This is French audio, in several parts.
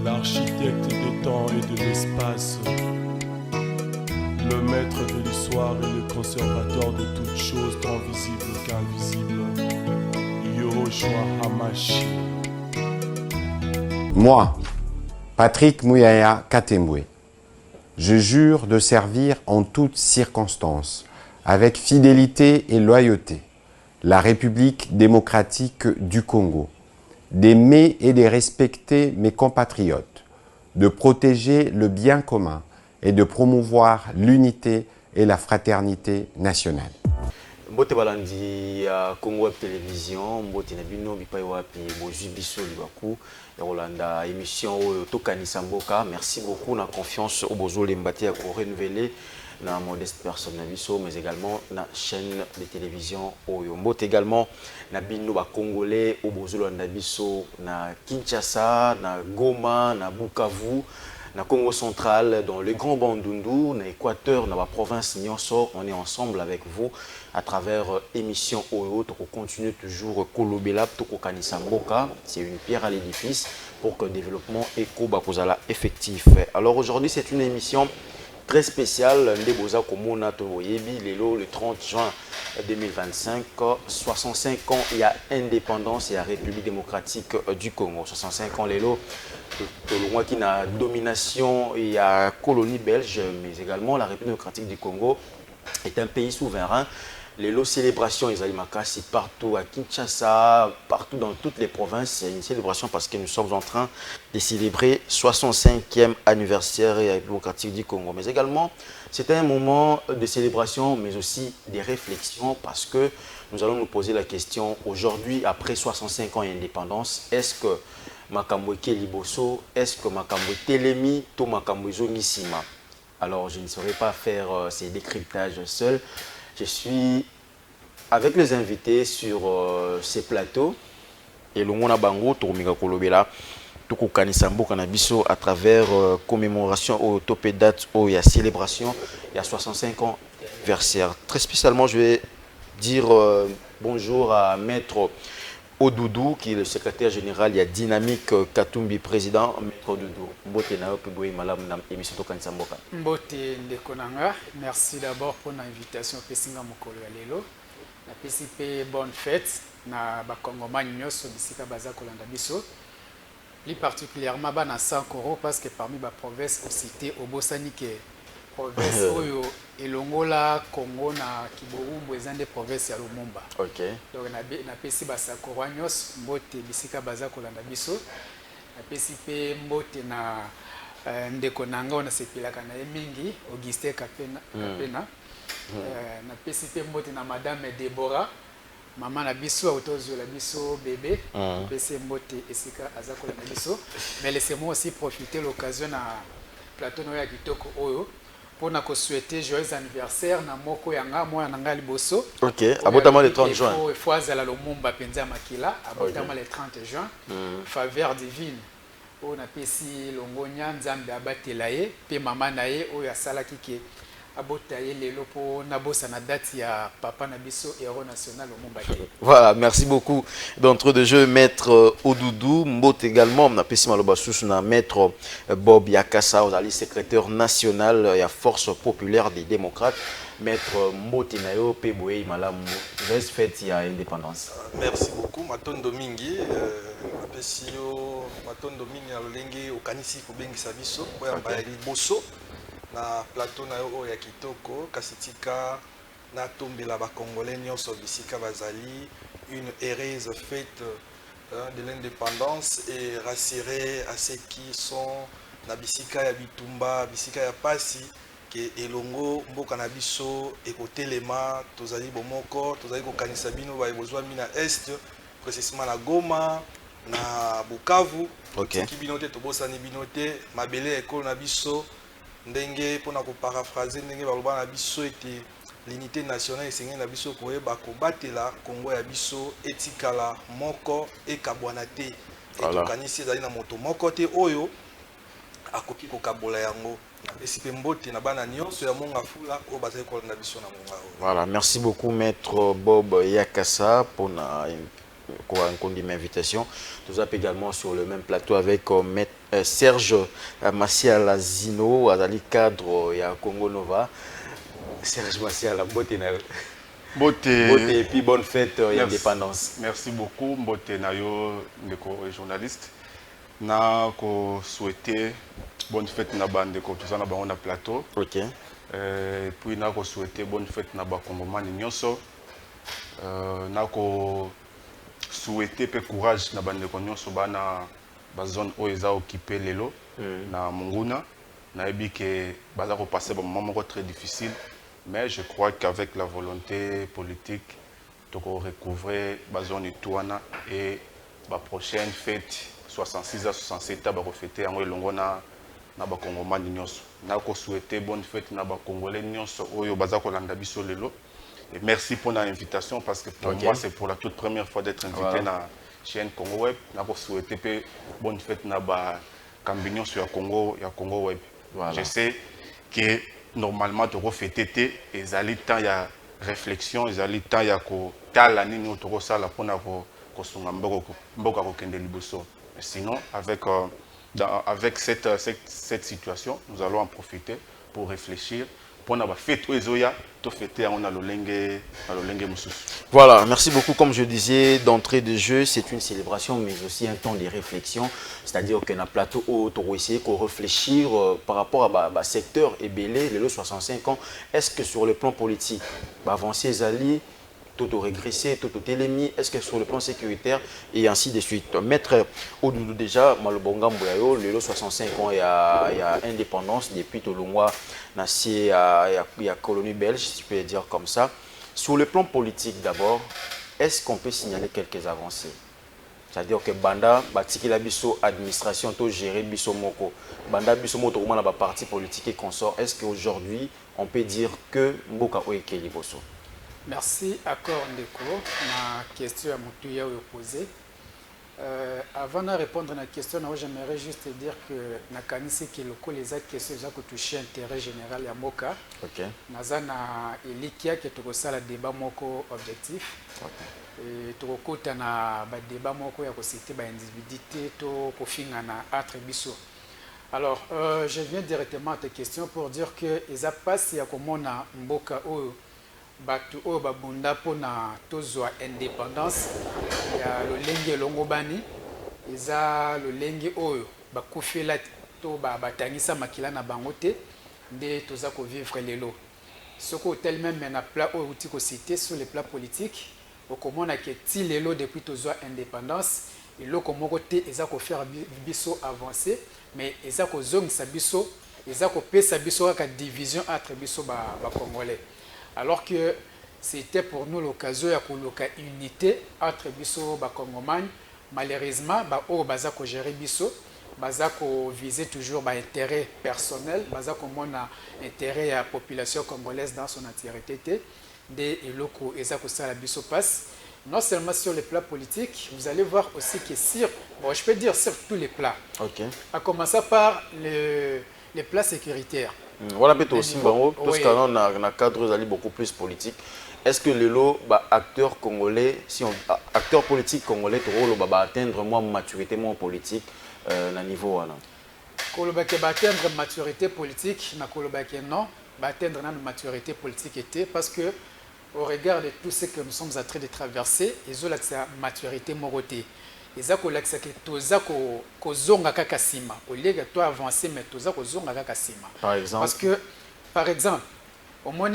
l'architecte des temps et de l'espace, le maître de l'histoire et le conservateur de toutes choses tant visibles qu'invisibles, Yoshua Hamashi. Moi, Patrick Mouyaya Katembwe, je jure de servir en toutes circonstances, avec fidélité et loyauté, la République démocratique du Congo, d'aimer et de respecter mes compatriotes, de protéger le bien commun et de promouvoir l'unité et la fraternité nationale. Mbote balandi ya Congo Web Télévision, mbote na bino bipai wapi bozwi biso libaku ya Rolanda émission oyo tokanisa mboka. Merci beaucoup na confiance au bozo lembati ya ko renouveler na modeste personne na biso, mais également na chaîne de télévision oyo. Mbote également na bino ba congolais au bozo landa biso na Kinshasa, na Goma, na Bukavu, na Congo central, dans le Grand Bandundu, na Équateur, dans la province Nyonso. On est ensemble avec vous à travers émission Oyo. On continue toujours Kolobela, Toko Kanisa Mboka. C'est une pierre à l'édifice pour que le développement éco bakozala effectif. Alors aujourd'hui, c'est une émission très spéciale. Ndeboza Komona Toboyebi, le 30 juin 2025, 65 ans, il y a indépendance et la République démocratique du Congo. 65 ans, Lélo. Loin qui n'a domination et à colonie belge, mais également la République démocratique du Congo est un pays souverain. Les lots célébrations, ils allaient makasi partout à Kinshasa, partout dans toutes les provinces. C'est une célébration parce que nous sommes en train de célébrer 65e anniversaire de la République démocratique du Congo. Mais également, c'était un moment de célébration, mais aussi des réflexions parce que nous allons nous poser la question aujourd'hui, après 65 ans d'indépendance, est-ce que Makambo Liboso, est-ce que Makambo Telemi, to Makambo Zongisima? Alors, je ne saurais pas faire ces décryptages seul. Je suis avec les invités sur ces plateaux. Et le Mona Bango, Torumiga Kolobela, Toko Kanisambo Kanabiso, à travers commémoration au topé date, il y a célébration, il y a 65 ans anniversaire. Très spécialement, je vais dire bonjour à Maître Odoudou, qui est le secrétaire général, il y a Dynamique Katumbi, président. Maître Odoudou, Mbote na Peboui Malam na émission Tokanisa Mboka. Mbote Ndekonanga, merci d'abord pour l'invitation Pesinga Mokolo ya lelo. Na PCP bonne fête na bakongomani nyonso bisika baza kolanda biso. Plus particulièrement na Sankoro parce que parmi ba province au cité Obosani ke province oyo elongola Congo na Kiboumbu ezande province ya Lumumba. OK. Donc na pesi ba Sankoro nyos mbote bisika baza kolanda biso. Na pesi pe mbote na ndeko nanga ona sepelaka na mingi Augustin Kapena. Na pesi pe mbote na madame Deborah maman na biso autozo la biso bébé pesi mbote esika aza kolanda biso. Mais laissez-moi aussi profiter l'occasion na plateau ya kitoko oyo pour nous souhaiter joyeux anniversaire na moko yanga moya nanga liboso. OK, abotama le 30 juin. Il faut azala Lumumba penza makila abotama le 30 juin. Faveur divine. On a pesi longonya nzambe abatela ye pe mama na ye oyo asalaki ke abota ye lelo po na bossa na date ya papa na biso héros national Lumumba. Voilà, merci beaucoup d'entre deux jeux Maître Odoudou, Mbote également, on a pesi maloba susu na Maître Bob Yakassa, ozali secrétaire national ya Force populaire des démocrates. Maître Mbote nayo pe boye malamu joyeuse fête ya indépendance. Merci beaucoup Matondo Mingi, apesi yo Matondo Mingi na lolenge okanisi kobengisa biso po ya bayali boso na plateau na yo ya kitoko kasitika na tombela ba congolais nyonso bisika bazali une heureuse fête de l'indépendance et rassurer à ceux qui sont na bisika ya bitumba bisika ya pasi ke elongo mboka na biso ekotelema tozali bomoko tozali kokanisa bino ba bozwa mina est précisément na Goma na Bukavu. OK. Ki binote tobosani binote mabele ekolo na biso ndenge pona ko paraphraser ndenge baloba na biso ete l'unité nationale esengeli na biso koyeba kobatela Congo ya biso etikala moko ekabwana te. Etokanisi ezali na moto moko te oyo akoki kokabola yango. Esipe mbote na bana nyonso ya monga fula oyo bazali kolanda biso na monga oyo. Voilà, merci beaucoup Maître Bob Yakassa pour qu'on dit invitation. Nous sommes également sur le même plateau avec Serge Massiala Zino, Azali cadre et Congo Nova. Serge Massiala, beauté et puis bonne fête et indépendance. Merci beaucoup, beauté nayo journaliste. Na ko souhaiter bonne fête na bande ko tout ça na ba plateau. OK. Et puis na ko souhaiter bonne fête na ba Congomani nyonso. Na ko souhaiter pe courage na bande ko nyonso bana ba zone o eza occupé lelo na Munguna. Na ebi ke baza ko passer un moment très difficile, mais je crois qu'avec la volonté politique de recouvrer la zone Itouana et la prochaine fête 66 à 67 à refêter en longo na ba Congomani nyonso. Na ko souhaiter bonne fête na ba Congolais nyonso oyo baza ko landa biso lelo. Et merci pour l'invitation parce que pour moi c'est pour la toute première fois d'être invité na chaîne Congo Web. Na ko souhaiter bonne fête na ba Kambignon sur Congo Web. Voilà. Je sais que normalement tu refêter et zali temps il y a réflexion, zali temps il y a ko tala nini otoko sala pona ko sunga mboka ko kende liboso. Sinon avec cette situation, nous allons en profiter pour réfléchir pour na ba fête ozoya to fêter on a lolenge mususu. Voilà, merci beaucoup. Comme je disais d'entrée de jeu, c'est une célébration mais aussi un temps de réflexion, c'est-à-dire qu'on a plateau où on essayer de réfléchir par rapport à secteur et belé les 65 ans. Est-ce que sur le plan politique, avancer les alliés tout régressé, tout télémi, est-ce que sur le plan sécuritaire et ainsi de suite. Maître Odoudou déjà, Malobonga Mboyayo, le 65 ans, il y a indépendance depuis Tolongwa, il y a colonie belge, si je peux dire comme ça. Sur le plan politique d'abord, est-ce qu'on peut signaler quelques avancées? C'est-à-dire que Banda, Batikila Bisso, administration, tout gérer Bisso Moko, Banda Bisso Moko, on a un parti politique et consort. Est-ce qu'aujourd'hui, on peut dire que Mboka Oeke Liboso? Merci, accord Ndeko. Ma question à Moutouya posée. Avant de répondre à la question, j'aimerais juste dire que Nakanisi qui le les questions qui touché l'intérêt général à Moka. OK. Nazana Elikia qui est ça le débat moko objectif. Et tu recoutes na débat moko ya citer ba individualité to kofinga na attribution. Alors, je viens directement à ta question pour dire que les passe ya komona mboka o batu o babunda pona tozwa indépendance ya lolenge longobani eza lolenge oyo bakufela to batangisa makila na bangote nde toza ko vivre lelo soko tel même na plat oyo uti ko citer sur le plat politique okomona ke ti lelo depuis tozwa indépendance eloko moko te eza ko faire biso avancer mais eza ko zongisa biso eza ko pesa biso ka division entre biso ba congolais. Alors que c'était pour nous l'occasion de unité entre biso ba Congomani. Malheureusement, o bazako gérer biso, bazako viser toujours ba intérêt personnel, bazako mona intérêt à la population congolaise dans son entièreté. Des locaux ezako sala biso passe. Non seulement sur les plats politiques, vous allez voir aussi que je peux dire sur tous les plats. OK. À commencer par les plats sécuritaires. Voilà, peut-être aussi, parce qu'on a un cadre beaucoup plus politique. Est-ce que les acteurs congolais, acteurs politiques congolais, va atteindre moins maturité, moins politique à niveau là? Kolobake va atteindre maturité politique, na kolobake non, va atteindre une maturité politique était parce que au regard de tout ce que nous sommes en train de traverser, ils ont l'accès à maturité moroté. Ils ont l'accès que toza ko zonga kaka sima. Au lieu que toi avancer mais toza ko zonga kaka sima. Par exemple. Parce que par exemple, au moins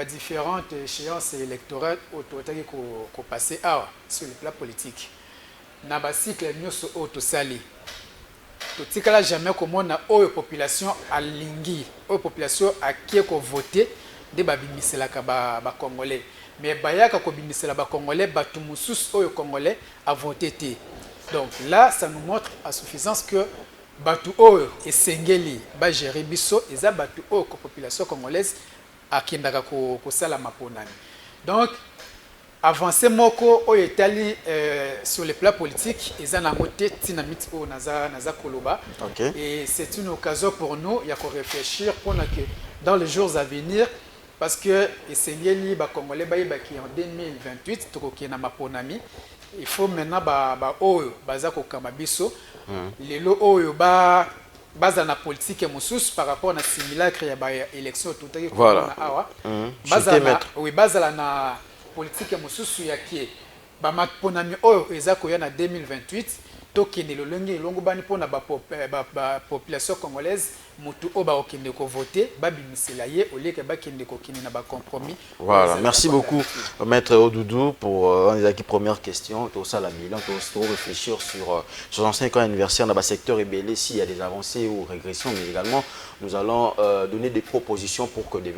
différentes échéances électorales autoritées ko passer sur le plan politique. Na ba cycle nyoso auto sali. Totikala jamais comment na population alingi, population a qui ko voter de babimisela ka ba congolais. Mais bayaka ko bimisela ba congolais batu mususu oyo congolais a voté té. Donc là ça nous montre à suffisance que batu oyo esengeli ba gérer biso eza batu oyo ko population congolaise akendaka ko sala maponani. Donc avancer moko oyo etali sur le plan politique eza na moté tinamite o naza koloba. Okay. Et c'est une occasion pour nous ya ko réfléchir pour que dans les jours à venir. Parce que Esengeli ba Congolais ba en 2028 tokoki na maponami il faut maintenant oyo baza kokamba biso lelo oyo baza na politique mosusu par rapport na simulacre ya ba élection tutaki Voilà. na awa Chute, maître. bazala na politique mosusu ya kie bamaponami oyo eza koya na 2028 tokende lolenge elongo bani mpona population congolaise mutu oyo bakokende kovote babimisela ye olieke bakende kokende na bacompromis. Voilà, merci beaucoup Maître Odoudou pour la première question. Tout ça, la bilan, tout réfléchir sur 65 ans anniversaire dans le secteur ébélé, s'il y a des avancées ou régressions, mais également nous allons donner des propositions pour que le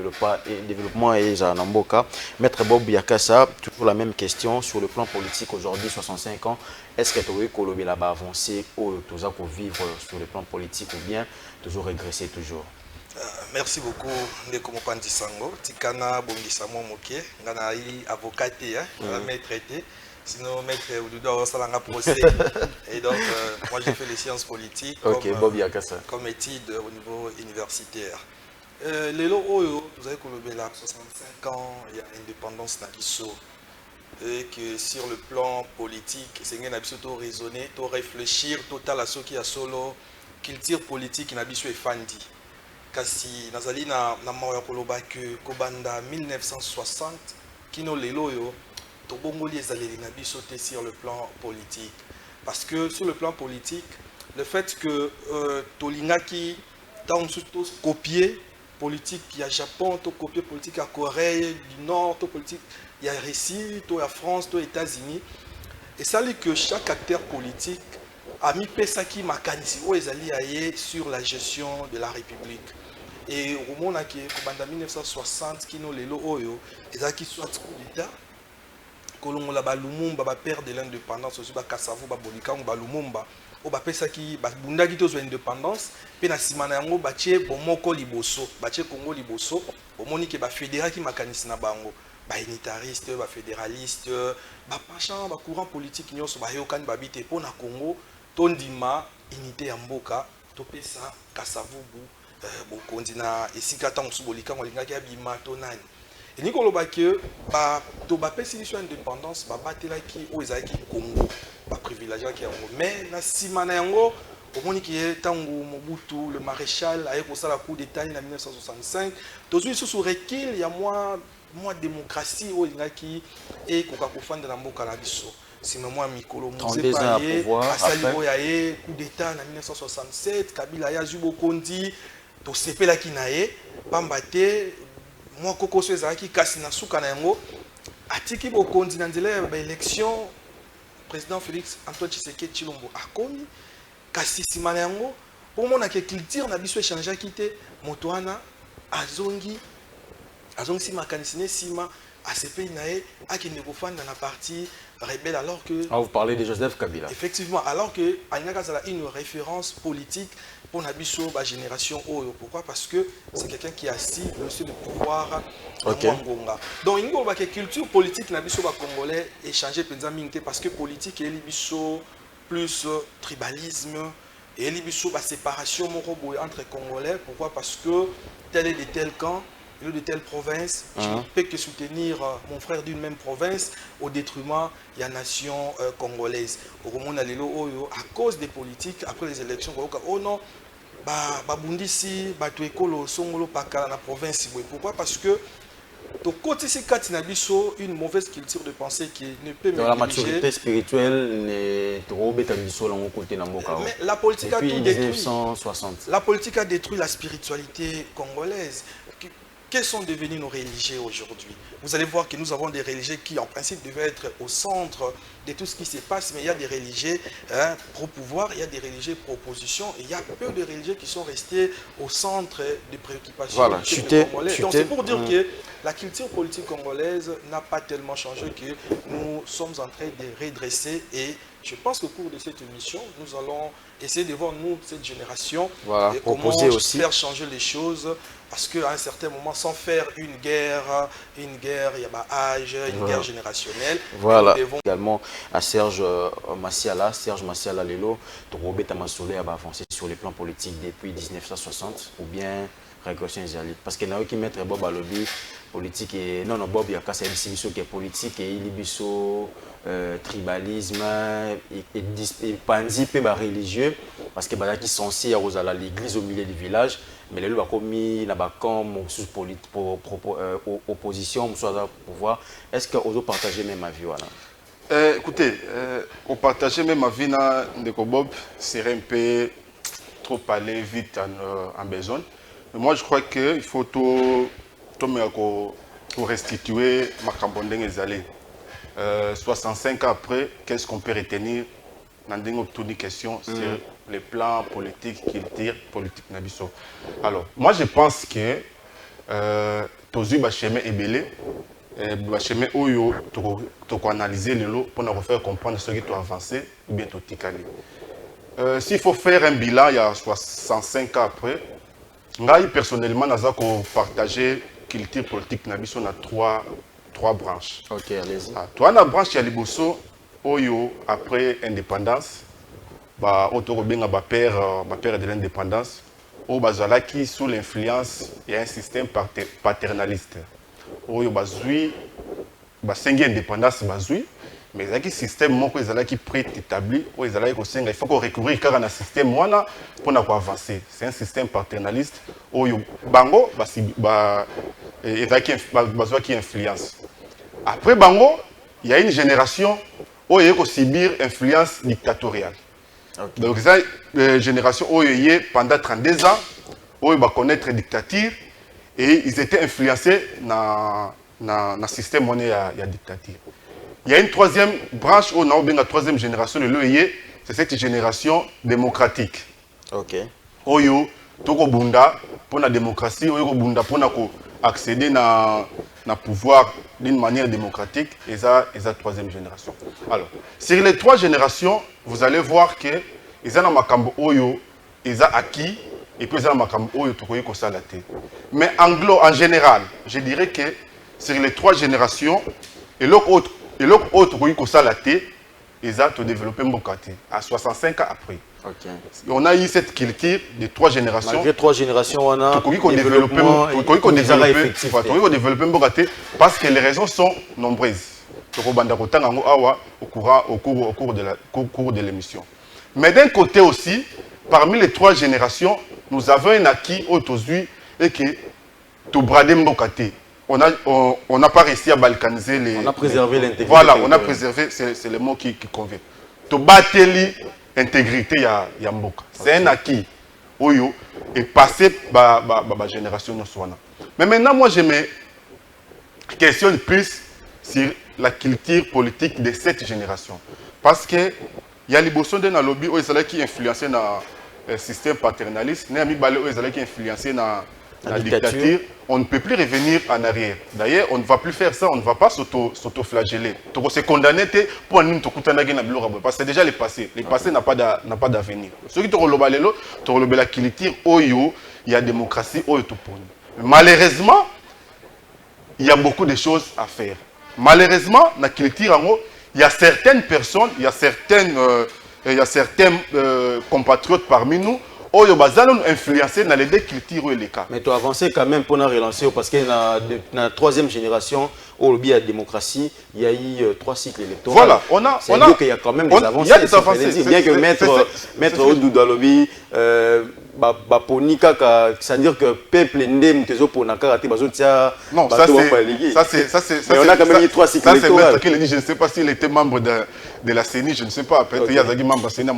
développement et Zanamboka. Maître Bob Yakassa, toujours la même question sur le plan politique aujourd'hui, 65 ans. Est-ce que tu as là-bas avancé ou tu as vivre sur le plan politique ou bien toujours régresser toujours? Merci beaucoup Ndeko Mopandi Sango. Tikana Bongisa Momoke, ngana avocat maître été. Sinon maître Odoudou salanga procès. Et donc moi j'ai fait les sciences politiques comme études au niveau universitaire. Lelo oyo vous avez colobé là 65 ans, il y a indépendance na biso. Et que sur le plan politique, c'est un absolument raisonner, to réfléchir total à ce qui a solo culture politique na biso efandi. Kasi nazali na mawa koloba que kobanda 1960 kino lelo yo to bongoli ezaleli na biso te sur le plan politique. Parce que sur le plan politique, le fait que tolingaki tant surtout copier politique il y a Japon, to copier politique à Corée du Nord, to politique il y a Russie, to à France, to États-Unis. Et ça dit que chaque acteur politique a mis Pesaki Makanisi ou ezali aye sur la gestion de la République. Et au moment qui en 1960 kino lelo oyo ezaki soit coup d'état kolongo la Lumumba ba perdre de l'indépendance aussi ba Kasavu ba Bolikango ba Lumumba o ba pesaki ba bundaki to indépendance pe na simana yango ba tie bomoko liboso ba tie Congo liboso omoni ke ba fédéraki Makanisi na bango ba unitariste ba fédéraliste ba penchant ba courant politique nyonso ba yokani ba bité pour na Congo tondima unité ya mboka topesa Kasavubu bokondi na esika tango subolikango lingaki abima to nani et ni koloba ke ba to ba pesi biso indépendance ba batelaki o ezaki Congo ba privilégié ki yango mais na simana yango omoni ki tango Mobutu le maréchal aye ko sala coup d'état en 1965 tozui sous recul ya moi démocratie o lingaki et koka kofanda na mboka na biso. Si moi Mikolo Mouzepa Asali Yaye coup d'état en 1967 Kabila ya Zubo Kondi to sepela kinaye pambate moi koko sezaki kasi na suka na yango atiki bokondi na nzela ba élection président Félix Antoine Tshisekedi Tshilombo akomi kasi simana yango pour mona ke culture na biso échanger kité motoana azongi si makanisi ne sima ACP nae akende kofanda na parti rebelle alors que vous parlez de Joseph Kabila. Effectivement, alors que Anyaka a une référence politique pour Nabiso, la génération Oyo. Pourquoi? Parce que c'est quelqu'un qui a assis le pouvoir Mwangonga. Donc, il y a une culture politique Nabiso congolais échanger parce que politique et Libiso plus tribalisme et Libiso séparation entre Congolais. Pourquoi? Parce que tel est de tel camp. De telle province, je ne peux que soutenir mon frère d'une même province au détriment de la nation congolaise. Au moment où à cause des politiques, après les élections, oh non, Bundisi, Batuekolo, Songolo, Pakala, la province. Pourquoi? Parce que côté une mauvaise culture de pensée qui ne peut la maturité spirituelle n'est trop bête mais la politique a tout détruit. 1960. La politique a détruit la spiritualité congolaise. Quels sont devenus nos religieux aujourd'hui? Vous allez voir que nous avons des religieux qui, en principe, devaient être au centre de tout ce qui se passe, mais il y a des religieux pro-pouvoir, il y a des religieux pro-opposition, et il y a peu de religieux qui sont restés au centre des préoccupations congolaises. Donc c'est pour dire que la culture politique congolaise n'a pas tellement changé que nous sommes en train de redresser et je pense qu'au cours de cette émission, nous allons essayer de voir, nous, cette génération, et comment faire changer les choses. Parce qu'à un certain moment, sans faire une guerre, il y a âge, une guerre générationnelle. Voilà. Également à Serge Massiala Lelo, Robert Tamasolé a avancé sur les plans politiques depuis 1960 ou bien régression ezali parce que nayoki maître Bob alobi politique et non Bob yakasa yebisi biso ke politique eyili biso tribalisme et pandi pe ba religieux parce que bazaki censé ya kozala l'église au milieu du village mais lelo bakomi na ba camp mosusu opposition mosusu aza pouvoir est-ce que ozo partager même avis wana? Écoutez, on partageait même ma vie dans Ndeko Bob, serait un peu trop aller vite en besoin. Mais moi, je crois qu'il faut tout restituer ma cambonding et aller. 65 ans après, qu'est-ce qu'on peut retenir dans une question sur les plans politiques, culture, politique Nabiso. Alors, moi, je pense que Tozu Bacheme est belé. Bacheme oyo to analyser le lot pour nous faire comprendre ce qui doit avancer ou bien tout ticali. S'il faut faire un bilan il y a 65 ans après, moi personnellement naza ko partager culture politique nabiso na trois branches. OK, allez-y. Toi na branche ya liboso oyo après indépendance ba otoko benga ba père de l'indépendance au bazalaki sous l'influence il y a un système paternaliste. Oyo bazui basengi indépendance bazui mais ezalaki système moko ezalaki préétabli oyo ezalaki kosenga il faut qu'on recourir kaka na système wana mpona koavancer. C'est un système paternaliste oyo bango bazwaki influence. Après bango il y a une génération oyo eye kosubir influence dictatoriale. Okay. Donc eza génération oyo eye pendant 32 ans oyo bakonnaître dictature et ils étaient influencés dans le système monnaie y a dictature. Il y a une troisième branche, on a la troisième génération de l'OIE, c'est cette génération démocratique. OK. Oyo, toko bunda pour la démocratie, oyo bunda pour accéder na pouvoir d'une manière démocratique, et ça troisième génération. Alors, sur les trois générations, vous allez voir que ils ont makambo oyo, ils ont acquis. Et puis, mais en général, je dirais que sur les trois générations, et l'autre ils ont développé mon côté à 65 ans après. Okay. On a eu cette culture de trois générations. Malgré trois générations, on a développé parce que les raisons sont nombreuses. Au cours de l'émission. Mais d'un côté aussi, parmi les trois générations, nous avons un acquis aujourd'hui et que tout bradé mbokate. On n'a pas réussi à balkaniser les. On a préservé l'intégrité. Voilà, on a préservé, c'est le mot qui convient. Tout bateli intégrité ya mboka. C'est un acquis. Oyo est passé par la génération Noswana. Mais maintenant, moi, je me questionne plus sur la culture politique de cette génération. Parce que il y a les bossons d'un lobby qui influencé dans le système paternaliste, il y a qui influencé dans la dictature. On ne peut plus revenir en arrière. D'ailleurs, on ne va plus faire ça, on ne va pas s'auto-flageller. On se condamner pour nous parce que c'est déjà le passé. Le passé n'a pas d'avenir. Ceux qui ont la culture, il y a démocratie, malheureusement, il y a beaucoup de choses à faire. Malheureusement, dans la culture, il y a certaines personnes, il y a certains compatriotes parmi nous qui ont influencé dans les deux cultures et les cas. Mais tu as avancé quand même pour nous relancer parce que dans la troisième génération, au lobby de la démocratie, il y a eu 3 cycles électoraux. Voilà, il y a quand même des avancées. Il y a des avancées. Bien que maître Odoudou Alobi, c'est-à-dire que le peuple n'aime que pour n'a pas non, ça c'est. Mais on a quand même eu 3 cycles électoraux. Ça c'est maître qui dit, je ne sais pas s'il était membre de la CENI, je ne sais pas. Peut-être qu'il y a des membres de la CENI,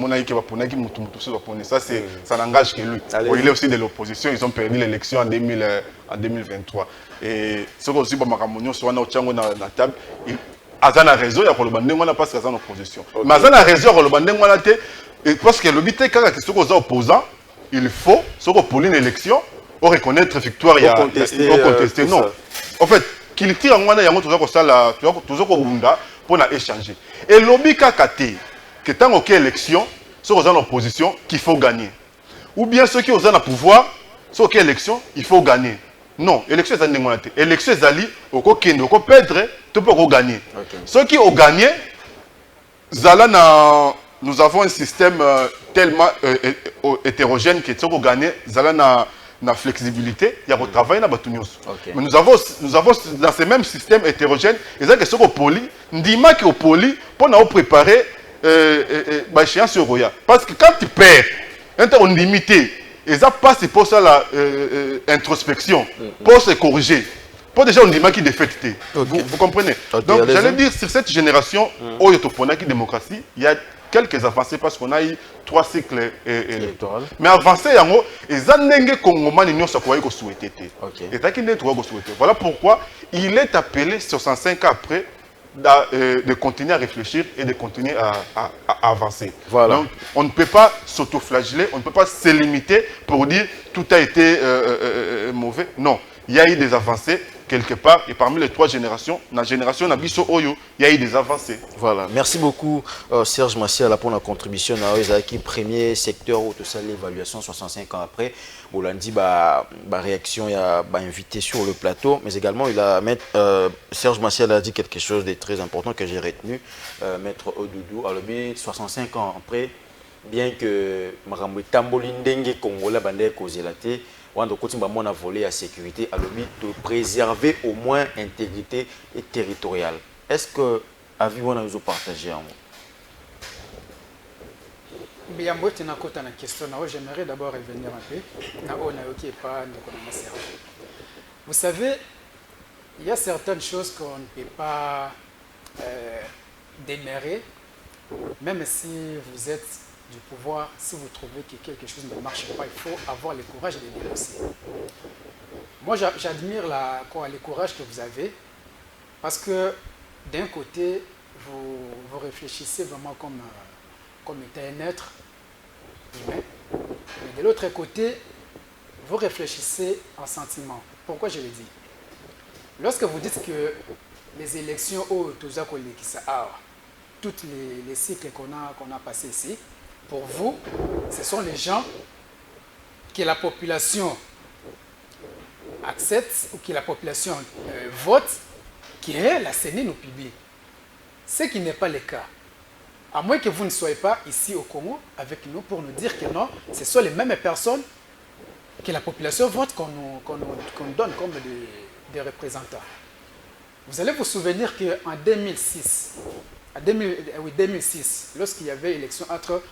ça n'engage que lui. Il est aussi de l'opposition, ils ont perdu l'élection en 2023. Et ce que aussi, Bamakamonion, soit dans la table, il a raison, il y a parce qu'il y a une opposition. Mais il a raison, parce que le but est que ceux qui sont opposants, il faut, ceux qui pour une élection, reconnaître victoire et contester. Non. En fait, qu'il tire en il y a toujours pour échanger. Et le lobby kakate, que tant qu'il y a élection, ceux qui sont en opposition, qu'il faut gagner. Ou bien ceux qui sont en pouvoir, ceux qui ont élection, il faut gagner. Non, l'élection est en l'élection est allée, au Kendo, au perdre, tu peux gagner. Ceux qui ont gagné, nous avons un système tellement hétérogène que ceux qui ont gagné, la flexibilité, il y a un travail dans le Ok. Mais nous avons dans ce même système hétérogène, et ça que ce qu'on poli, ndima qui au poli pour nous préparer l'échéance sur Roya. Parce que quand tu perds, on est limité, et ça passe pour ça la introspection, pour se corriger. Pour déjà on dit qui défaite. Vous comprenez? Ok, Donc allez-y. j'allais dire sur cette génération, où il y a une démocratie, il y a quelques avancées parce qu'on a eu 3 cycles électoraux. Mais avancées, il y a des Congomans qui ont souhaité. Voilà pourquoi il est appelé 65 ans après de continuer à réfléchir et de continuer à avancer. Voilà. Donc, on ne peut pas s'autoflageller, on ne peut pas se limiter pour dire tout a été mauvais. Non, il y a eu des avancées quelque part et parmi les 3 générations, la génération Nabiso Oyo, il y a eu des avancées. Voilà, merci beaucoup Serge Massiala pour la contribution à qui premier secteur où tout ça l'évaluation 65 ans après. Bolandi ba réaction il a invité sur le plateau, mais également il a Serge Massiala a dit quelque chose de très important que j'ai retenu, maître Odoudou alors 65 ans après, bien que Marambo Tambolindenge Congolais bandé causé la té on a volé à sécurité, alors de préserver au moins intégrité et territoriale. Est-ce que avez-vous nous partagé en vous? Bien, moi, tu n'as question. J'aimerais d'abord revenir un peu. Vous savez, il y a certaines choses qu'on ne peut pas démérer, même si vous êtes du pouvoir, si vous trouvez que quelque chose ne marche pas, il faut avoir le courage de dénoncer. Moi, j'admire le courage que vous avez, parce que d'un côté, vous réfléchissez vraiment comme étant un être humain, mais de l'autre côté, vous réfléchissez en sentiment. Pourquoi je le dis? Lorsque vous dites que les élections toutes les cycles qu'on a passés ici, pour vous, ce sont les gens que la population accepte ou que la population vote, qui est la CENI nous publie. Ce qui n'est pas le cas. À moins que vous ne soyez pas ici au Congo avec nous pour nous dire que non, ce sont les mêmes personnes que la population vote qu'on nous donne comme des représentants. Vous allez vous souvenir qu'en 2006, lorsqu'il y avait élection entre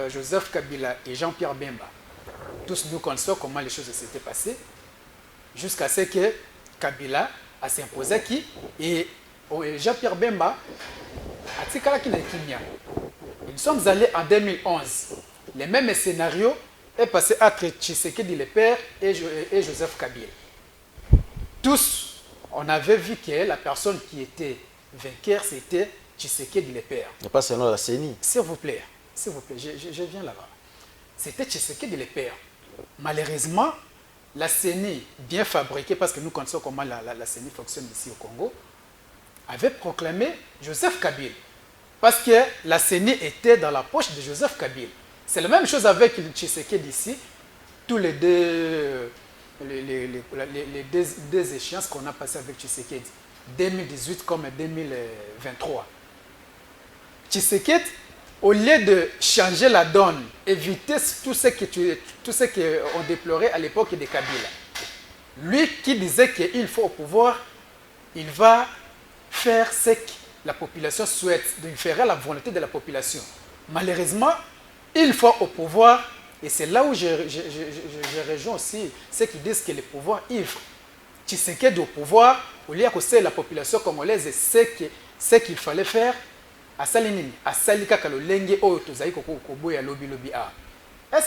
Joseph Kabila et Jean-Pierre Bemba, tous nous connaissons comment les choses s'étaient passées, jusqu'à ce que Kabila a s'imposé qui et Jean-Pierre Bemba a dit qu'il nous sommes allés en 2011. Le même scénario est passé entre Tshisekedi le père et Joseph Kabila. Tous, on avait vu que la personne qui était vainqueur, c'était Tshisekedi le père. Il n'y a pas seulement la CENI. S'il vous plaît, je viens là-bas. C'était Tshisekedi le père. Malheureusement, la CENI, bien fabriquée, parce que nous connaissons comment la CENI fonctionne ici au Congo, avait proclamé Joseph Kabila. Parce que la CENI était dans la poche de Joseph Kabila. C'est la même chose avec Tshisekedi ici. Tous les deux échéances qu'on a passées avec Tshisekedi, 2018 comme 2023. Tshisekedi, au lieu de changer la donne, éviter tout ce qu'on déplorait à l'époque de Kabila, lui qui disait qu'il faut au pouvoir, il va faire ce que la population souhaite, il fera la volonté de la population. Malheureusement, il faut au pouvoir, et c'est là où je rejoins aussi ceux qui disent que le pouvoir ivre. Tshisekedi au pouvoir, au lieu que c'est la population congolaise et ce qu'il fallait faire, est-ce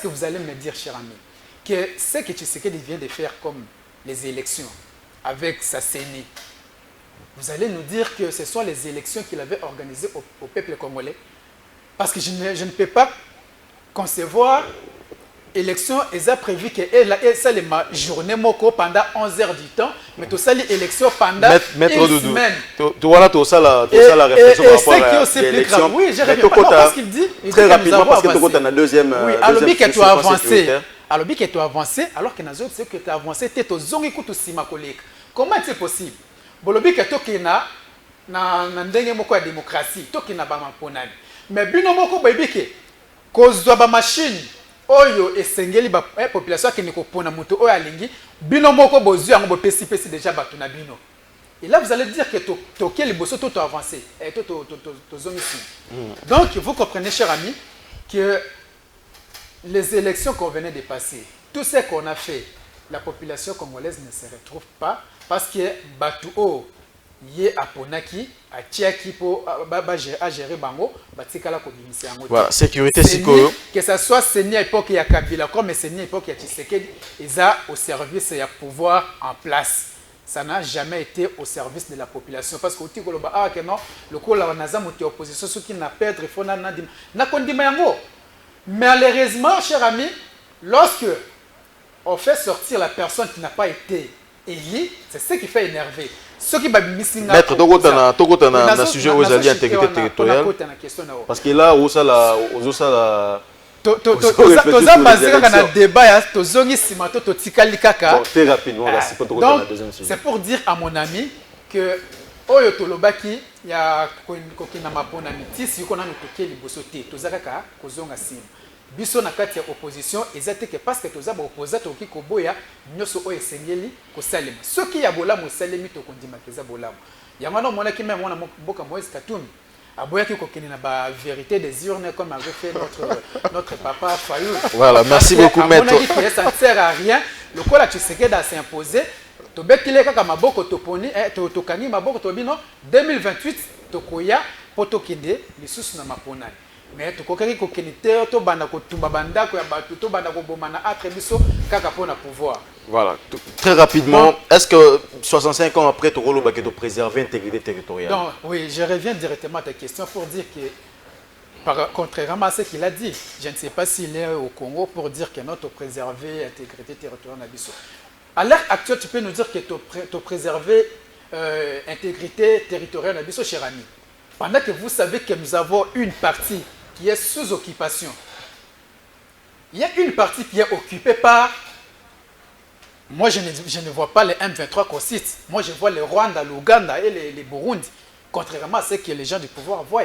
que vous allez me dire, cher ami, que ce que Tshisekedi vient de faire comme les élections avec sa CENI, vous allez nous dire que ce sont les élections qu'il avait organisées au peuple congolais? Parce que je ne peux pas concevoir élection est prévu que ça les journée moko pendant 11 heures du temps, mais tout ça les élections pendant une semaine. Tu vois là tout ça la réflexion par rapport à l'élection. Oui, j'ai reviens parce qu'il dit très rapidement parce que tu as la deuxième. Oui, alors que tu as avancé. Alors que tu as avancé, alors que nous autres c'est que tu as avancé, tu es au zongi kutu sima collègue. Comment c'est possible? Bolobi que tu na ndenge moko ya démocratie, tu na ba maponani. Mais bino moko baby que cause ba machine oyo esengeli ba population qui ne kopona moto oyo alingi bino moko bozu yango bo pesi déjà bato na bino. Et là vous allez dire que toke liboso to avancé et to zomisi. Donc vous comprenez chers amis que les élections qu'on venait de passer, tout ce qu'on a fait, la population congolaise ne se retrouve pas parce que Batouo yé aponaki a tiaki pour gérer bango batikala ko bimisi yango. Voilà, sécurité sikoyo. Que ça soit Seni à l'époque ya Kabila comme Seni à l'époque ya Tshisekedi, ils a au service et à pouvoir en place. Ça n'a jamais été au service de la population parce que otiko loba ah que non le ko la naza moto opposition ce qui n'a perdre faut na kondima yango. Malheureusement, chers amis, lorsque on fait sortir la personne qui n'a pas été élue, c'est ce qui fait énerver. Ce qui va missing. Maître, Tokota na sujet aux alliés intégrité territoriale. Parce que là, au sala. Toza basé na débat ya tozongi simato to tikali kaka. Très rapidement, là, c'est pas Tokota na deuxième sujet. C'est pour dire à mon ami que oyo tolobaki ya kokina mapona mitisi yuko na toke liboso te tozaka kozonga sim biso na kati ya opposition ezate que parce que toza ba opposant toki koboya nyoso oyo esengeli kosalema soki ya bolamu salemi to kondima keza bolamu yango na mona ki même mona boka Moïse Katumbi aboya ki kokina na ba vérité des urnes comme avait fait notre papa Fayou. Voilà, merci beaucoup maître. Ça ne sert à rien le quoi là tu sais que da s'imposer tobekile kaka maboko toponi tokangi maboko tobino 2028 tokoya potokinde lisusu na maponani mais tokokaki kokenite to banda kotumba bandako ya bato to banda kobomana atre biso kaka pona pouvoir. Voilà, très rapidement, est-ce que 65 ans après Tokolo Baketo préserver l'intégrité territoriale? Donc oui, je reviens directement à ta question pour dire que contrairement à ce qu'il a dit, je ne sais pas s'il est au Congo pour dire que notre préserver l'intégrité territoriale d'Abisso. À l'heure actuelle, tu peux nous dire que tu as préservé l'intégrité territoriale d'Abisso, cher ami. Pendant que vous savez que nous avons une partie qui est sous occupation. Il y a une partie qui est occupée par... Moi, je ne vois pas les M23 qu'on cite. Moi, je vois les Rwanda, l'Ouganda et les Burundi. Contrairement à ce que les gens du pouvoir voient.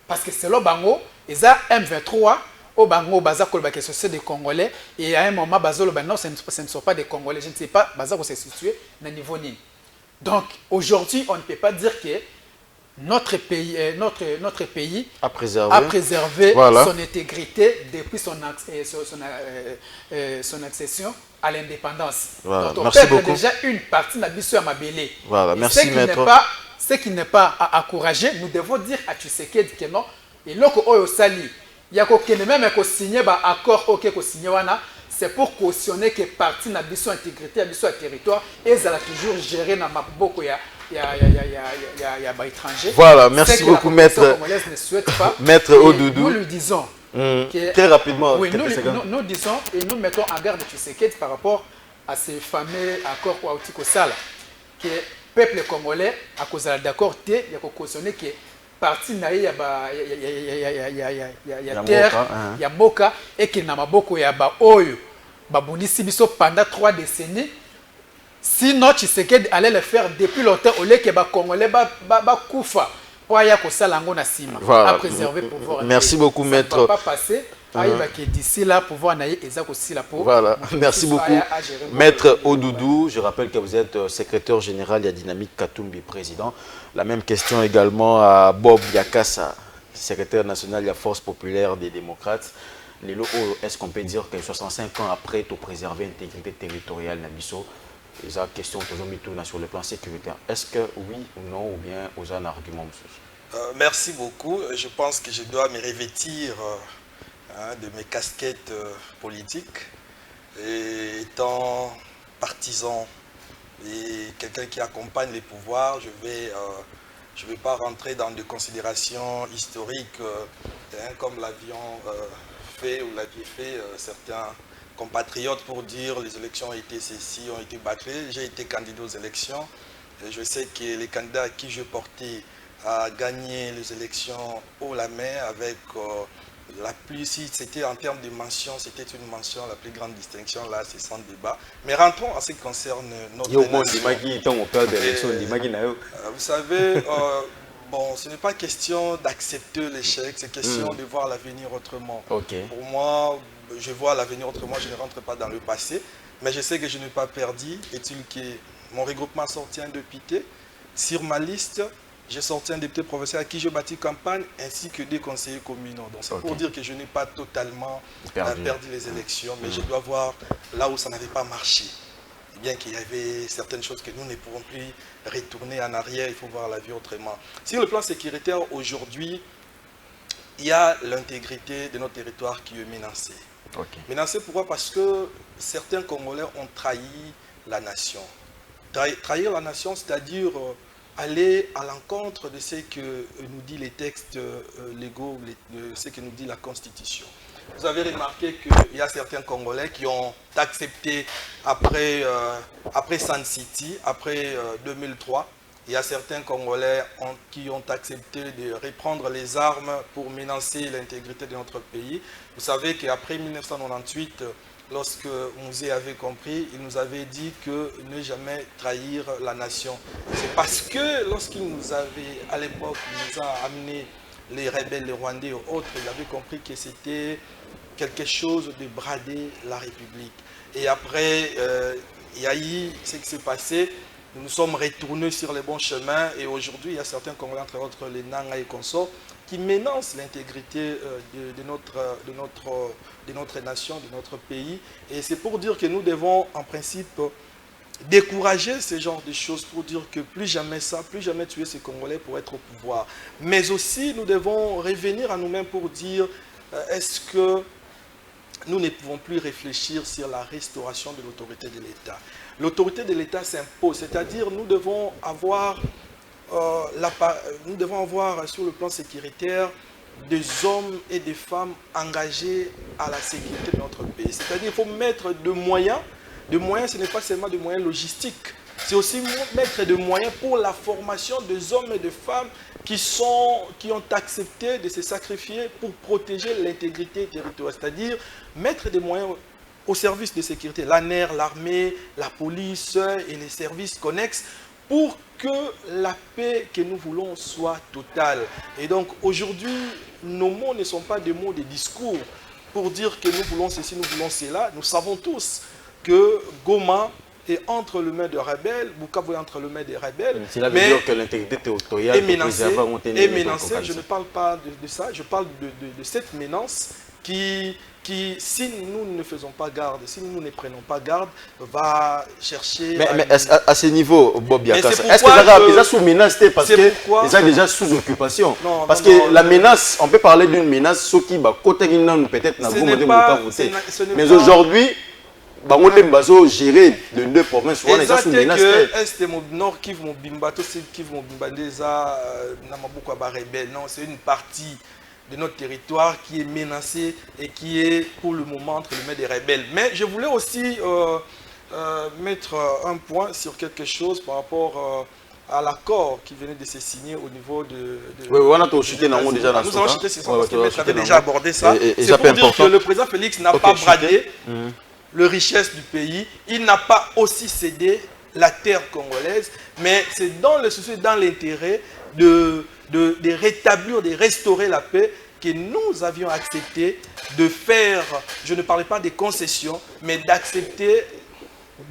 Parce que c'est le Bango, ils ont M23... Au Bango, c'est des Congolais, et à un moment, non, ce ne sont pas des Congolais. Je ne sais pas, Bazako s'est situé à niveau ni. Donc, aujourd'hui, on ne peut pas dire que notre pays a préservé voilà. Son intégrité depuis son accession à l'indépendance. Voilà. Donc, on merci perd beaucoup. déjà une partie de la mission à Mabélé. Voilà, merci maître. Ce qui n'est pas à encourager, nous devons dire à Tshisekedi que non, et l'autre Oyo Sali. Il y a même signé ba accord OK ko signé wana c'est pour cautionner que partie na biso intégrité biso territoire et ça a toujours géré na maboko ya ba étranger. Voilà, merci beaucoup maître. Ne souhaite pas. Maître Odoudou. Nous lui disons que, très rapidement. Oui, nous disons et nous mettons en garde Tshisekedi par rapport à ces fameux accords kwa Otiko Sala que peuple congolais a cause d'accord té il y a cautionner que parti na ya terre ya mboka et qui na maboko ya ba oyo babunisi biso pendant 3 décennies sinon Tshisekedi allait le faire depuis longtemps au lieu que ba congolais ba kufa pour ya ko sala ngo na sima à préserver pouvoir. Merci beaucoup maître. Ça va pas passer d'ici là pouvoir na eza ko sila pour. Voilà, merci beaucoup maître Odoudou. Je rappelle que vous êtes secrétaire général de Dynamique Katumbi président. La même question également à Bob Yakassa, secrétaire national de la Force populaire des démocrates. Est-ce qu'on peut dire que 65 ans après, tu préserver l'intégrité territoriale Nabiso? Et la question sur le plan sécuritaire. Est-ce que oui ou non, ou bien aux un argument? Merci beaucoup. Je pense que je dois me revêtir de mes casquettes politiques. Et étant partisan et quelqu'un qui accompagne les pouvoirs, je vais pas rentrer dans des considérations historiques comme l'avion fait ou l'aviez fait certains compatriotes pour dire les élections ont été ceci, ont été bâclées. J'ai été candidat aux élections et je sais que les candidats à qui je portais à gagner les élections haut la main avec la plus, si c'était en termes de mention, c'était une mention, la plus grande distinction, là, c'est sans débat. Mais rentrons en ce qui concerne notre nation. Vous savez, Bon, ce n'est pas question d'accepter l'échec, c'est question de voir l'avenir autrement. Ok. Pour moi, je vois l'avenir autrement, je ne rentre pas dans le passé, mais je sais que je n'ai pas perdu. Est-il que mon regroupement a sorti un député. Sur ma liste, j'ai sorti un député professeur à qui je bâtis campagne, ainsi que des conseillers communaux. Donc c'est pour dire que je n'ai pas totalement perdu les élections, mais je dois voir là où ça n'avait pas marché. Bien qu'il y avait certaines choses que nous ne pourrons plus retourner en arrière, il faut voir la vie autrement. Sur le plan sécuritaire, aujourd'hui, il y a l'intégrité de notre territoire qui est menacée. Menacée pourquoi? Parce que certains Congolais ont trahi la nation. Trahir la nation, c'est-à-dire aller à l'encontre de ce que nous dit les textes légaux, ce que nous dit la Constitution. Vous avez remarqué qu'il y a certains Congolais qui ont accepté après Sun City, après 2003, il y a certains Congolais qui ont accepté de reprendre les armes pour menacer l'intégrité de notre pays. Vous savez qu'après 1998, lorsque Mouzé avait compris, il nous avait dit que ne jamais trahir la nation. C'est parce que lorsqu'il nous avait, à l'époque, il nous a amené les rebelles, les Rwandais et autres, il avait compris que c'était quelque chose de brader la République. Et après, il y a eu ce qui s'est passé, nous nous sommes retournés sur les bons chemins et aujourd'hui, il y a certains Congolais, entre autres les Nanga et consorts, qui menacent l'intégrité de notre nation, de notre pays. Et c'est pour dire que nous devons, en principe, décourager ce genre de choses pour dire que plus jamais ça, plus jamais tuer ces Congolais pour être au pouvoir. Mais aussi, nous devons revenir à nous-mêmes pour dire est-ce que nous ne pouvons plus réfléchir sur la restauration de l'autorité de l'État. L'autorité de l'État s'impose, c'est-à-dire nous devons avoir sur le plan sécuritaire des hommes et des femmes engagés à la sécurité de notre pays. C'est-à-dire qu'il faut mettre des moyens. Des moyens, ce n'est pas seulement des moyens logistiques, c'est aussi mettre des moyens pour la formation des hommes et des femmes qui ont accepté de se sacrifier pour protéger l'intégrité territoriale. C'est-à-dire mettre des moyens au service de sécurité, l'ANER, l'armée, la police et les services connexes pour que la paix que nous voulons soit totale. Et donc aujourd'hui, nos mots ne sont pas des mots de discours pour dire que nous voulons ceci, nous voulons cela. Nous savons tous que Goma est entre le mains des rebelles, Bukavu est entre le mains des rebelles. Cela veut dire que l'intégrité territoriale est menacée. Je ne parle pas de ça, je parle de cette menace qui, si nous ne faisons pas garde, si nous ne prenons pas garde, va chercher... Mais à ce niveau, Bob Yakassa, est-ce que ça sous menace parce qu'ils sont déjà sous occupation? Parce que la menace, on peut parler d'une menace, ce qui va côté peut-être n'a pas voté. Mais aujourd'hui, on peut gérer de deux provinces, on est sous menace. Est Nord Kivu Mobimba, tout ce Kivu Mobimba déjà n'a pas beaucoup de rebelles. Non, c'est une partie de notre territoire qui est menacée et qui est pour le moment entre les mains des rebelles. Mais je voulais aussi mettre un point sur quelque chose par rapport à l'accord qui venait de se signer au niveau de... Oui, on a tout chuté dans le déjà. Nous avons chuté sur ça parce que Maître avait déjà abordé ça. C'est pour dire que le président Félix n'a pas bradé les richesses du pays. Il n'a pas aussi cédé la terre congolaise, mais c'est dans le souci, dans l'intérêt de rétablir, de restaurer la paix que nous avions accepté de faire, je ne parlais pas des concessions, mais d'accepter,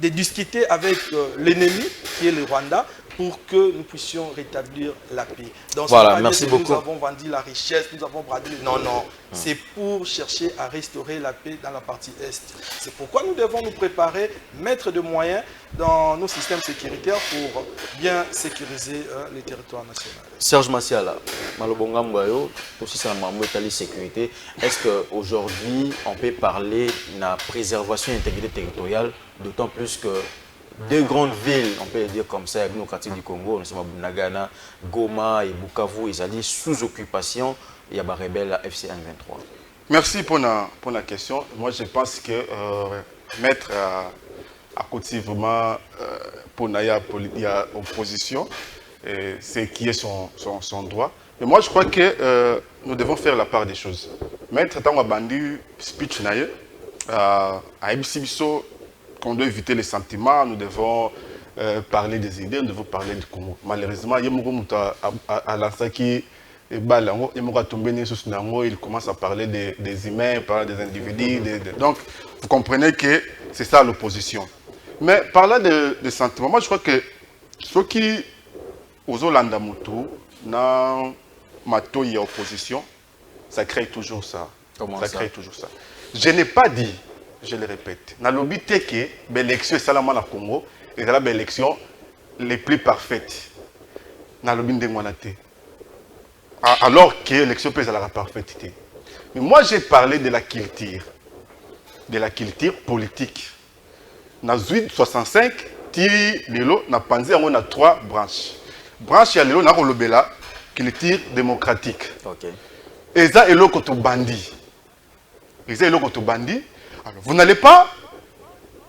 de discuter avec l'ennemi qui est le Rwanda pour que nous puissions rétablir la paix. Donc, voilà, merci beaucoup. Nous avons vendu la richesse, nous avons bradé... Non, non. C'est pour chercher à restaurer la paix dans la partie Est. C'est pourquoi nous devons nous préparer, mettre des moyens dans nos systèmes sécuritaires pour bien sécuriser les territoires nationaux. Serge Massiala, Malobonga Mbayo, aussi ça m'a sécurité. Est-ce qu'aujourd'hui, on peut parler de la préservation et l'intégrité territoriale, d'autant plus que deux grandes villes, on peut le dire comme ça, démocratique du Congo, nous sommes à Bunagana, Goma et Bukavu, ils sont sous occupation, il y a des rebelles à FC 123. Merci pour la question. Moi, je pense que mettre à côté vraiment pour il y a opposition, c'est qui est son droit. Mais moi, je crois que nous devons faire la part des choses. Mettre tant bandi speech à Ebisibiso, qu'on doit éviter les sentiments, nous devons parler des idées, nous devons parler du Congo. Malheureusement, il y a à l'instant il commence à parler des humains, parler des individus. Donc, vous comprenez que c'est ça l'opposition. Mais parlant de sentiments, moi je crois que ceux qui aux Olandamutu, dans Mato, il y a opposition, ça crée toujours ça. Comment ça ça crée toujours ça. Je n'ai pas dit, je le répète, dans le but que l'élection est seulement au Congo, et c'est l'élection les plus parfaite. Dans le but de Mwanate. Alors que l'élection peut être la parfaite. Mais moi j'ai parlé de la culture politique. Dans 65, Tiri Lelo n'a pensé on a 3 branches. Branche ya Lelo n'a pas le culture démocratique. Ok. Et ça est l'autre bandit. Et ça est l'autre bandit. Alors vous n'allez pas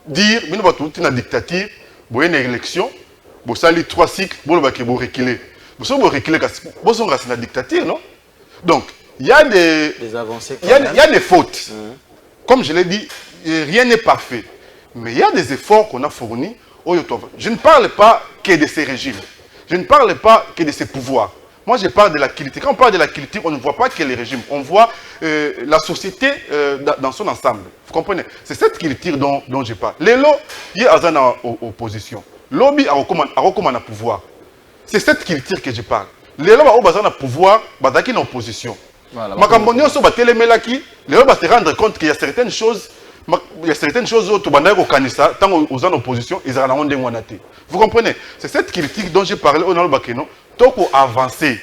dire, mais nous avons une dictature, vous avez une élection, vous avez 3 cycles, vous avez reculer. Vous avez reculer, vous avez une dictature, non? Donc, il y a des avancées. Il y a des fautes. Comme je l'ai dit, rien n'est parfait. Mais il y a des efforts qu'on a fournis. Je ne parle pas que de ces régimes. Je ne parle pas que de ces pouvoirs. Moi, je parle de la culture. Quand on parle de la culture, on ne voit pas que les régimes. On voit la société dans son ensemble. Vous comprenez? C'est cette culture dont je parle. Les lots, il y a en opposition. Lobby a recommandé le pouvoir. C'est cette culture que je parle. Les lots ont besoin de pouvoir, ils sont en opposition. Macambonio so batelemela-ki, les lots se rendre compte qu'il y a certaines choses. Il y a certaines choses où tant aux en opposition, ils ont vous comprenez? C'est cette critique dont j'ai parlé au Nalbakeno. Toko avancer.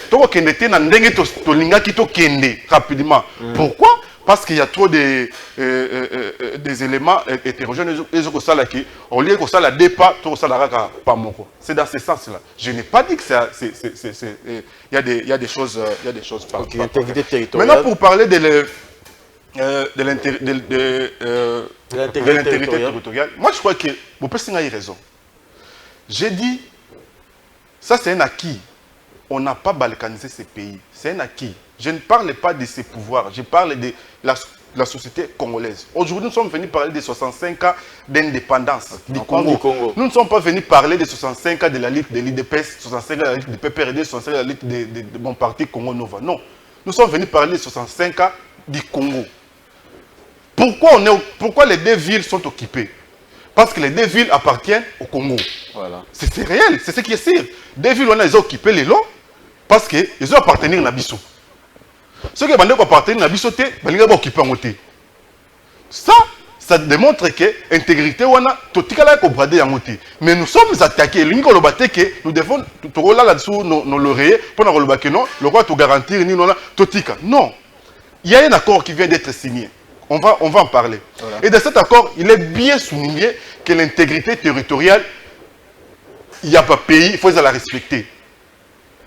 Toko kende te na ndenge to lingaki to kende rapidement. Pourquoi? Parce qu'il y a trop des éléments hétérogènes. Au lieu que ça la dépa, pas moko. C'est dans ce sens-là. Je n'ai pas dit que il y a des choses par okay, intégrité territoriale. Maintenant, pour parler de l'intégrité territoriale, moi je crois que vous pouvez raison. J'ai dit, ça c'est un acquis. On n'a pas balkanisé ces pays. C'est un acquis. Je ne parle pas de ses pouvoirs. Je parle de la société congolaise. Aujourd'hui, nous sommes venus parler des 65 ans d'indépendance du Congo. Nous ne sommes pas venus parler des 65 ans de la lutte de l'IDPS, 65 ans de la lutte de PPRD, 65 ans de la lutte de mon parti Congo Nova. Non. Nous sommes venus parler des 65 ans du Congo. Pourquoi les 2 villes sont occupées? Parce que les 2 villes appartiennent au Congo. Voilà. C'est réel, c'est ce qui est sûr. 2 villes, ils ont occupé les lots parce qu'ils ont appartenu à Nabiso. Ceux qui ont appartenu à Nabiso, ils ont occupé en côté. Ça démontre que l'intégrité, mais nous sommes attaqués. Nous devons là-dessous nos lauriers pour le roi te garantir. Non. Il y a un accord qui vient d'être signé. On va en parler. Voilà. Et dans cet accord, il est bien souligné que l'intégrité territoriale, il n'y a pas pays, il faut la respecter.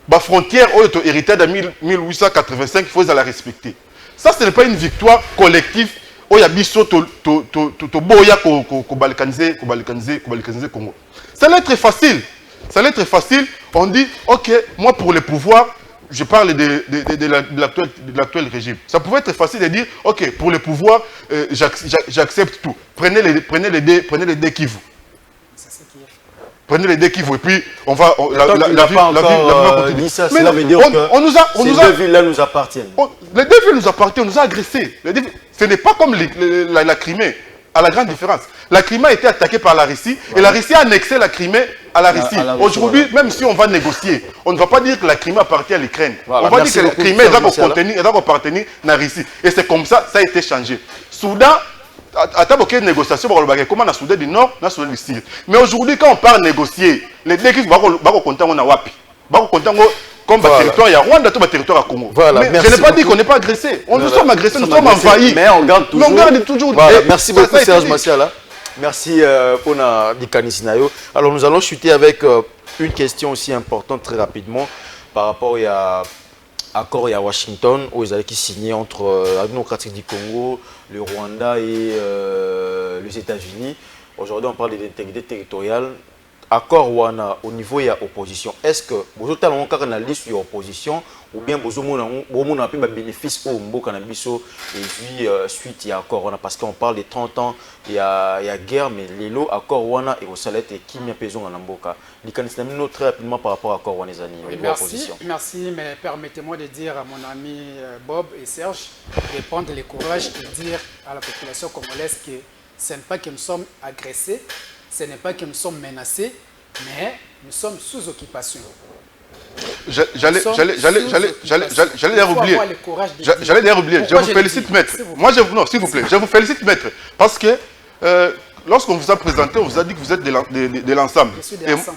La frontière, héritée de 1885, il faut la respecter. Ça, ce n'est pas une victoire collective. Il y a biso ko balkaniser Congo. Ça allait être facile. Ça allait être facile. On dit, ok, moi pour le pouvoir, je parle de l'actuel régime. Ça pouvait être facile de dire, ok, pour le pouvoir, j'accepte tout. Prenez les dés qui vous. Prenez les dés qui vous et puis on va la vie va continuer. Mais cela veut dire que ces 2 villes-là nous appartiennent. Les 2 villes nous appartiennent, on nous a agressés. Ce n'est pas comme la Crimée, à la grande différence. La Crimée a été attaquée par la Russie et la Russie a annexé la Crimée à la Russie. Aujourd'hui, même si on va négocier, on ne va pas dire que la Crimée appartient à l'Ukraine. Voilà, on va dire que la Crimée doit appartenir à la Russie. Et c'est comme ça, ça a été changé. Soudan, à ta négociation, comment on a Soudan du Nord, on a Soudan du Sud. Mais aujourd'hui, quand on parle négocier, les deux qui vont compter en Wapi. Comme le territoire, il y a Rwanda, tout le territoire à Congo. Voilà, mais je n'ai pas dit qu'on n'est pas agressé. Nous sommes agressés, nous sommes envahis. Mais on garde toujours. Voilà, merci beaucoup, Serge Massiala. Merci pour la Dikanisinayo. Alors, nous allons chuter avec une question aussi importante très rapidement par rapport à l'accord à Washington, où ils avaient signé entre la démocratique du Congo, le Rwanda et les États-Unis. Aujourd'hui, on parle de l'intégrité territoriale. accord wana au niveau ya opposition, est-ce que vous avez une liste de opposition ou bien vous avez un bénéfice au mboka na biso et puis suite à accord wana parce qu'on parle de 30 ans il y a guerre mais les lots accord wana et au salaire et qui m'a pesé en mboka. Nous très rapidement par rapport à accord wana les merci, mais permettez-moi de dire à mon ami Bob et Serge de prendre le courage de dire à la population congolaise que ce n'est pas que nous sommes agressés, ce n'est pas que nous sommes menacés, mais nous sommes sous occupation. J'allais d'ailleurs oublier. J'allais d'ailleurs oublier. Je vous félicite, maître. Moi, non, s'il vous plaît, je vous félicite, maître. Parce que lorsqu'on vous a présenté, on vous a dit que vous êtes de l'ensemble.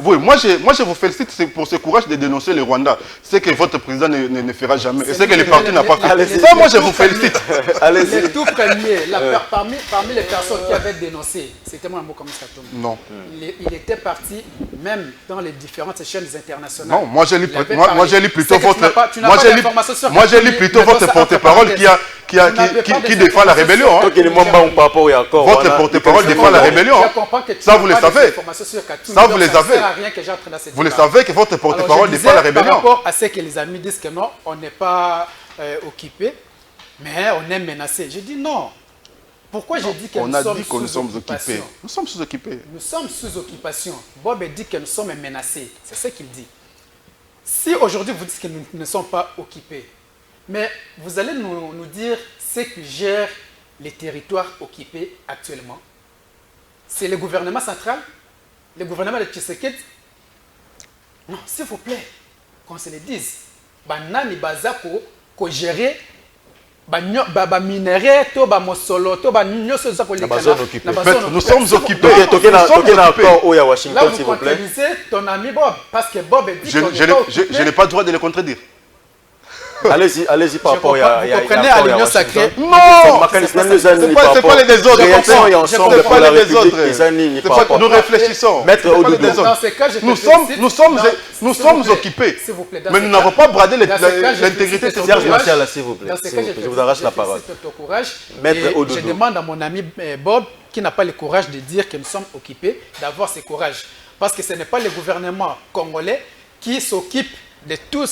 Oui, moi, je vous félicite pour ce courage de dénoncer le Rwanda. C'est que votre président ne fera jamais. Et c'est que le parti n'a pas fait. Ça, moi, je vous félicite. Le tout premier, parmi les personnes qui avaient dénoncé, c'était moi, Mboka Moussatoum. Non. Il était parti même dans les différentes chaînes internationales. Non, moi, j'ai lu plutôt votre... Moi, j'ai lu plutôt votre porte-parole qui défend la rébellion. Votre porte-parole défend la rébellion. Ça, vous le savez. Ça, vous les avez. Vous le savez que votre porte-parole défend la rébellion. Par rapport à ce que les amis disent que non, on n'est pas occupé, mais on est menacé. Je dis non. Pourquoi j'ai dit que nous sommes sous occupation? Nous sommes sous-occupés. Nous sommes sous occupation. Bob dit que nous sommes menacés. C'est ce qu'il dit. Si aujourd'hui vous dites que nous ne sommes pas occupés, mais vous allez nous dire ce qui gère les territoires occupés actuellement. C'est le gouvernement central, le gouvernement de Tshisekedi. Non, s'il vous plaît, qu'on se le dise. Banani bazako ko gérer minerais, to ba mosolo, to ba nyoso za ko nous sommes occupés. Là, vous contredisez ton ami Bob, parce que Bob dit je n'ai pas le droit de le contredire. Allez-y par rapport à comprenez à l'Union sacrée. Non, c'est pas les désordres. Nous réfléchissons. Dans ce cas, nous sommes occupés. Mais nous n'avons pas bradé l'intégrité territoriale. S'il vous plaît, je vous arrache la parole. Je demande à mon ami Bob, qui n'a pas le courage de dire que nous sommes occupés, d'avoir ce courage. Parce que ce n'est pas le gouvernement congolais qui s'occupe de toutes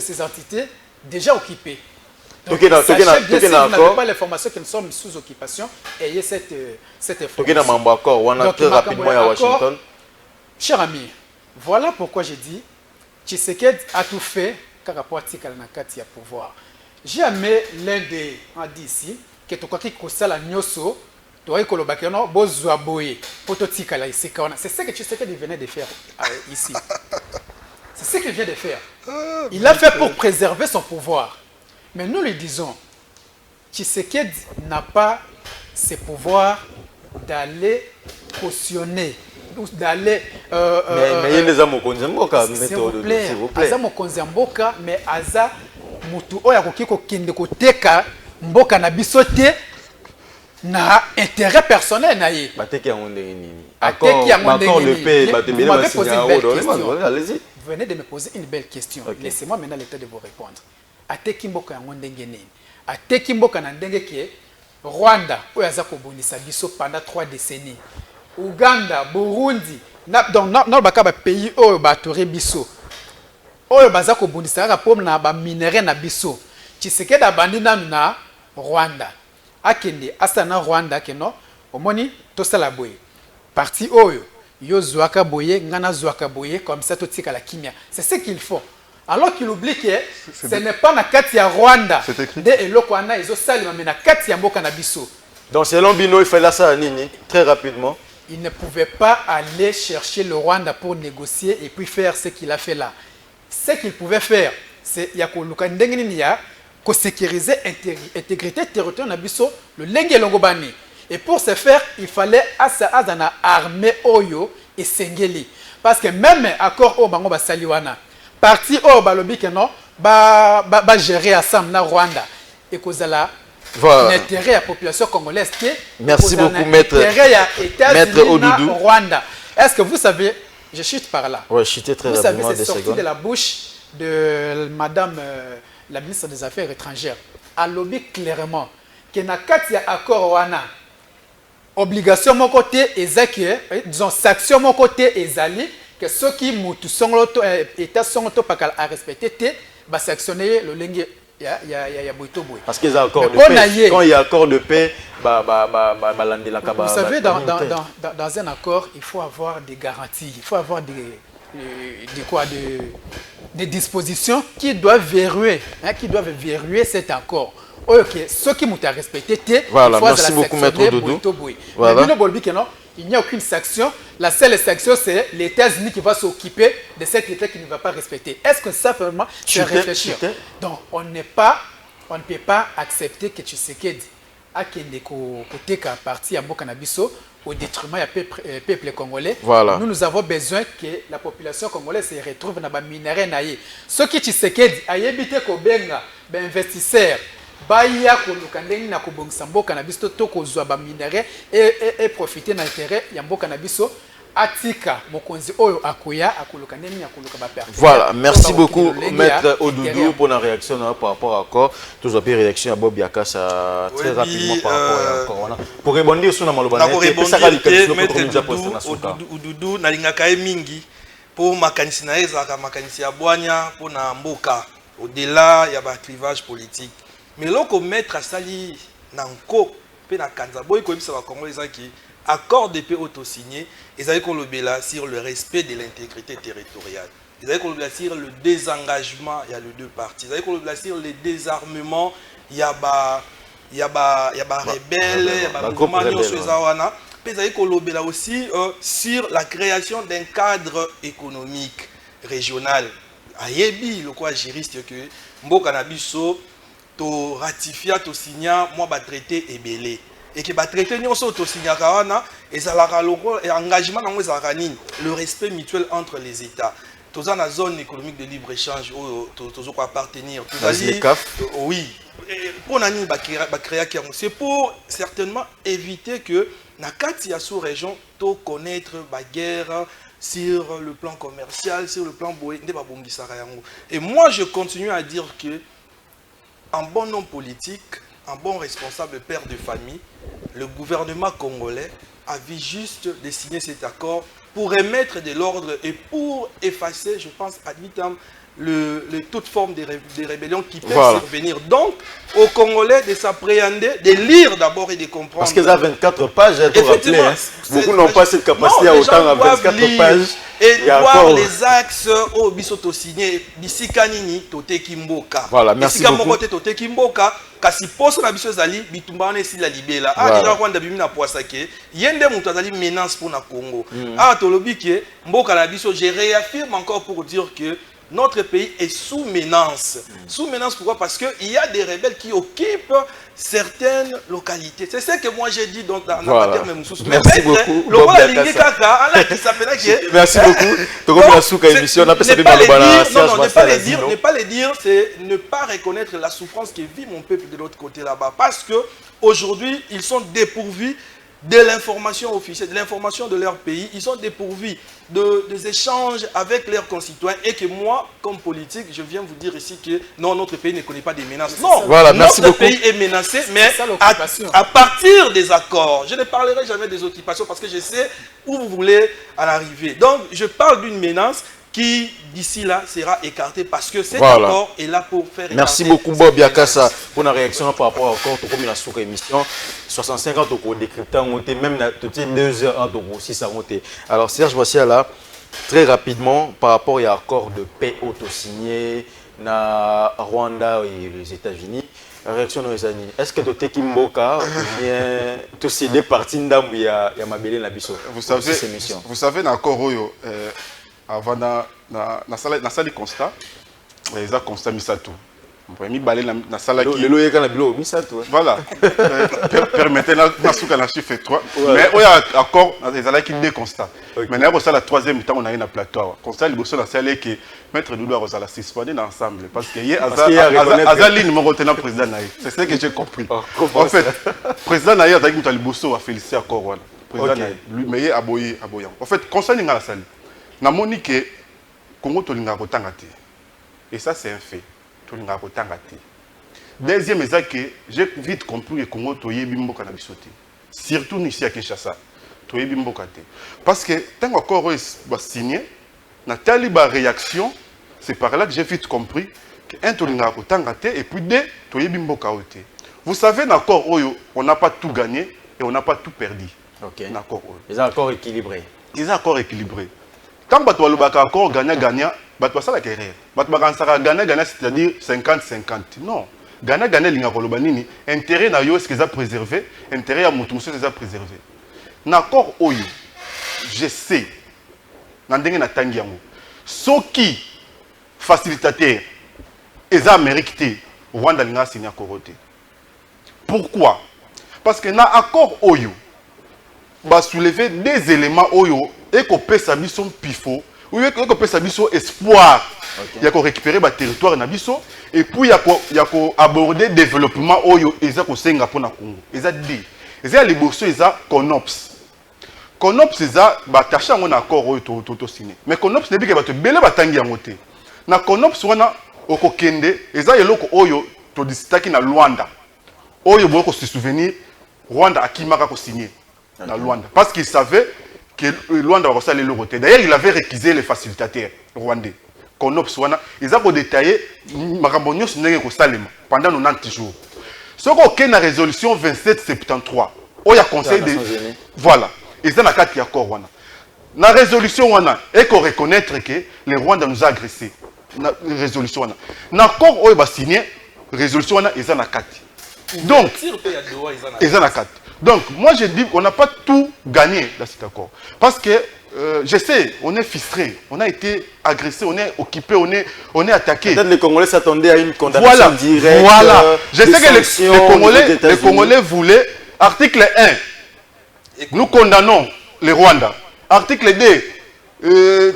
ces entités déjà occupées. Donc, sachez bien, si vous n'avez pas l'information que nous sommes sous occupation, ayez cette information. Donc, très rapidement à Washington. Cher ami, voilà pourquoi j'ai dit Tshisekedi a tout fait par rapport à Tikalnakati à pouvoir. J'ai amené l'un des, on dit ici, que tu crois qu'il y a nyoso, tu vois que le bakeno bozwa boye, poto tikala ici. C'est ce que Tshisekedi venait de faire ici. C'est ce qu'il vient de faire. Il l'a fait pour préserver son pouvoir. Mais nous lui disons, Tshisekedi n'a pas ce pouvoir d'aller cautionner, d'aller... mais il y a des s'il vous plaît, Aza mokonzi mboka, mais Aza mutu oya kokiko kinde koteka mboka na bisote na intérêt personnel na ye. Accord le paix, allez-y. Vous venez de me poser une belle question. Okay. Laissez-moi maintenant le temps de vous répondre. Ateki mboka yango ndenge nini? Ateki mboka na ndenge ke Rwanda oyo aza kobundisa biso pendant 3 décennies. Uganda, Burundi, donc na baka ba pays oyo batore biso. Oyo baza kobundisa rapport na ba minerais na biso. Tshisekedi abandi nanu na Rwanda. Akende asana Rwanda keno omoni tosala boye. Parti oyo yo zwaka boye ngana zwaka boye comme ça to tika la kimia. C'est ce qu'il faut. Alors qu'il oublie que ce n'est pas na kati ya Rwanda de eloko ana ezo salima mais na kati ya mboka na biso. Donc selon Bino il fallait ça nini très rapidement. Il ne pouvait pas aller chercher le Rwanda pour négocier et puis faire ce qu'il a fait là. Ce qu'il pouvait faire, c'est ya ko luka ndenge nini ya ko sécuriser intégrité territoriale na biso le lenge longobani. Et pour ce faire, il fallait azana armée oyo et sengeli. Parce que même accord au bango basaliwana, parti au balobi que non, ba gérer ensemble na Rwanda et kozala l'intérêt à la population congolaise qui merci beaucoup maître Odoudou Rwanda. Est-ce que vous savez, je chute par là. Ouais, chuter très rapidement. Vous savez, c'est sorti de la bouche de madame la ministre des Affaires étrangères. A lobby clairement que na kati ya accord wana obligation mon côté ezaki disons sanction mon côté ezali que ceux qui mutu songolo to état songolo to pakala à respecter te ba sanctionner le lengue ya boito boy parce qu'ils ont accord de paix quand il y a accord de paix vous savez dans un accord il faut avoir des garanties, il faut avoir des dispositions qui doivent verrouiller cet accord. Ok, ceux qui m'ont respecté, voilà, merci beaucoup Maître Doudou. Voilà. Il n'y a aucune sanction. La seule sanction, c'est les États-Unis qui va s'occuper de cet État qui ne va pas respecter. Est-ce que ça, vraiment, c'est réfléchir? Donc, on ne peut pas accepter que Tshisekedi a côté parti à Mbokanabiso au détriment du peuple congolais. Voilà. Nous avons besoin que la population congolaise se retrouve dans les minéraux. Ce qui Tshisekedi a évité qu'Obenga, investisseurs, baya koluka ndenge na kobongisa mboka na biso to kozwa ba minéraux et profiter na intérêt ya mboka na biso atika mokonzi oyo akoya akoluka ndenge ya koluka ba perte. Voilà, merci beaucoup Maître Odoudou pour la réaction par rapport à accord. Tous les réactions à Bob Yakasa très rapidement par rapport à accord. Pour rebondir sur la malobana, Maître Odoudou na lingaka mingi pour makanisi na ezaka makanisi ya bwanya pour na mboka au-delà ya ba clivage politique. Mais loko maître asali nanko pe na kanza boy ko bisa ba Congo ezaki accord de paix auto-signé ezali ko lobela sur le respect de l'intégrité territoriale. Ezali ko lobela sur le désengagement il y a les deux parties. Ezali ko lobela sur le désarmement il y a ba rebelles, il y a ba mouvement nyonso ezawana. Pe ezali ko lobela aussi sur la création d'un cadre économique régional. Ayebi le quoi juriste que mboka na biso to ratifia to signa moi ba traité ebelé et que ba traité nyonso to signa kawana ezalaka loko et engagement nango ezalaka nini le respect mutuel entre les états toza na zone économique de libre échange tozo ko appartenir tozali oui pour nani ba créer qui c'est pour certainement éviter que na kati ya sous région to connaître ba guerre sur le plan commercial sur le plan boé nde ba bongisaka yango. Et moi je continue à dire que un bon homme politique, un bon responsable père de famille, le gouvernement congolais avait juste de signer cet accord pour remettre de l'ordre et pour effacer, je pense, à vitam toute forme de rébellion qui peut survenir. Donc, aux Congolais de s'appréhender, de lire d'abord et de comprendre. Parce qu'ils ont 24 pages, effectivement, beaucoup n'ont pas cette capacité à autant à 24 pages. Et voir les axes au bisoto signé, Bissikanini, Tote Kimboka. Voilà, merci beaucoup. Tote Kimboka, kasi poso na biso zali, bitumbane si la libela. Ah, il y a Rwanda bimina poisake. Yende moutazali menace pour na Congo. Ah, tolobike, mboka na biso, je réaffirme encore pour dire que notre pays est sous menace. Sous menace, pourquoi? Parce qu'il y a des rebelles qui occupent certaines localités. C'est ce que moi j'ai dit dans la matière même. Merci beaucoup. Merci beaucoup. Ne pas les dire, c'est ne pas reconnaître la souffrance que vit mon peuple de l'autre côté là-bas. Parce que aujourd'hui, ils sont dépourvus de l'information officielle, de l'information de leur pays. Ils sont dépourvus des échanges avec leurs concitoyens et que moi, comme politique, je viens vous dire ici que non, notre pays ne connaît pas des menaces. Non, voilà, notre pays est menacé, mais à partir des accords. Je ne parlerai jamais des occupations parce que je sais où vous voulez en arriver. Donc, je parle d'une menace qui, d'ici là, sera écarté parce que cet accord est là pour faire... Merci beaucoup, Bob Yakasa, pour la réaction par rapport au accord. Comme la sous-émission, 65 ans, au décryptant, même 2 heures, si ça monte. Alors, Serge, voici là, très rapidement, par rapport à l'accord de paix auto-signé na Rwanda et les États-Unis. Réaction de les amis. Est-ce que tu es Kimboka ou bien tu sais des parties d'Ambu ya Mabélé na biso? Vous savez, l'accord avant na sala constat les a constat misato mi balé na sala qui le loyeka na bilo misato voilà permettez na suka na chiffre 3 mais il y a accord les ala qui deux constats maintenant pour ça la troisième temps on a une plateau constat liboso na sala que maître Doudou a la suspendre ensemble parce que hier Azali numéro tenant président naï c'est ce que j'ai compris en fait président naï a dit que liboso a félicité accord wala président lui mais aboyé en fait constat ninga la sala na moni que Congo tolinga kotanga te et ça c'est un fait tolinga kotanga te deuxième c'est que j'ai vite compris que Congo toyebi mboka na biso te surtout ici à Kinshasa. Toyebi mboka te. Parce que tant accord va signer, na taliba réaction, c'est par là que j'ai vite compris que un tolinga kotanga te et puis deux toyebi mboka te. Vous savez l'accord oyo, on n'a pas tout gagné et on n'a pas tout perdu. OK. L'accord. Les accords équilibrés. Ils ont accord équilibré. Quand tu as le accord gagnant-gagnant, tu as ça la carrière. Tu as gagnant-gagnant, c'est-à-dire 50-50. Non. Gagnant-gagnant, il y a intérêt na yo, est-ce qu'ils ont préservé, intérêt à mon tour, est-ce qu'ils ont préservé. L'accord oyo, je sais, nandenge na tangi yango. Ceux qui facilitateur, ils ont Amérique, Rwanda linga signé accord. Pourquoi? Parce que na accord oyo, va soulever des éléments oyo et qu'on peut s'abisso pifo ou qu'on peut s'abisso espoir. Il y a qu'on récupérer le territoire nabiso et puis il y a qu'on aborder développement oyo et ça qu'on senga pour na Congo. Et ça dit, et ça les bourses et ça CONOPS. CONOPS c'est ça bah tâcher on accord oyo to signé. Mais CONOPS n'est pas que te belé batangi en moté. Na CONOPS on a okokende et ça yeloko oyo to disitaki na Luanda. Oyo boko se souvenir Rwanda akimaka ko signé. Dans Luanda. Parce qu'il savait que Luanda va ressortir le côté. D'ailleurs, il avait réquisé les facilitateurs rwandais. Ils ont détaillé pendant 90 jours. Ce qu'on a la résolution 2773, il y a conseil de. Voilà. Ils ont la carte qui accord. La résolution, il faut reconnaître que le Rwanda nous a agressés. La résolution, l'accord où il va signer, la résolution, ils ont la carte. Donc, ils ont la carte. Donc, moi je dis qu'on n'a pas tout gagné dans cet accord. Parce que, je sais, on est frustré, on a été agressé, on est occupé, on est attaqué. Peut-être les Congolais s'attendaient à une condamnation directe. Voilà. Je sais que les Congolais voulaient, article 1, nous condamnons le Rwanda. Article 2,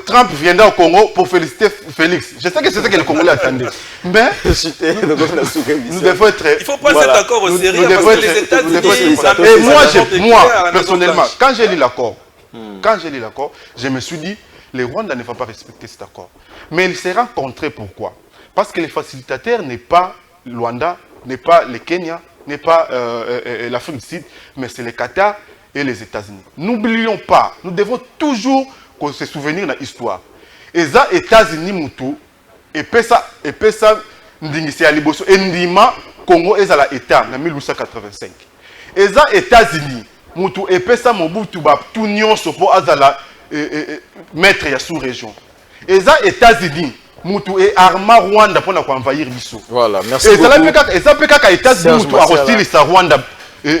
Trump viendra au Congo pour féliciter Félix. Je sais que c'est ça que les Congolais attendaient. Mais nous devons être. Il faut pas cet accord au sérieux parce que les États-Unis. Et moi, personnellement, quand j'ai lu l'accord, je me suis dit, le Rwanda ne va pas respecter cet accord. Mais il sera contré pourquoi? Parce que les facilitateurs n'est pas Rwanda, n'est pas le Kenya, n'est pas l'Afrique du Sud, mais c'est le Qatar et les États-Unis. N'oublions pas, nous devons toujours se souvenir de l'histoire. Et ça, États-Unis, Moutou, et ça, Ndingisi Aliboso, et Ndima, Congo, et ça, l'État, en 1885. Et ça, États-Unis, Moutou, et ça, Mobutu, tout nyon, sopo, azala, maître, ya sous-région. Et ça, États-Unis, Moutou, et Arma Rwanda, pour envahir Bissau. Voilà, merci beaucoup. Et ça, peut qu'à États-Unis, Moutou, a hostile, ça, Rwanda. C'est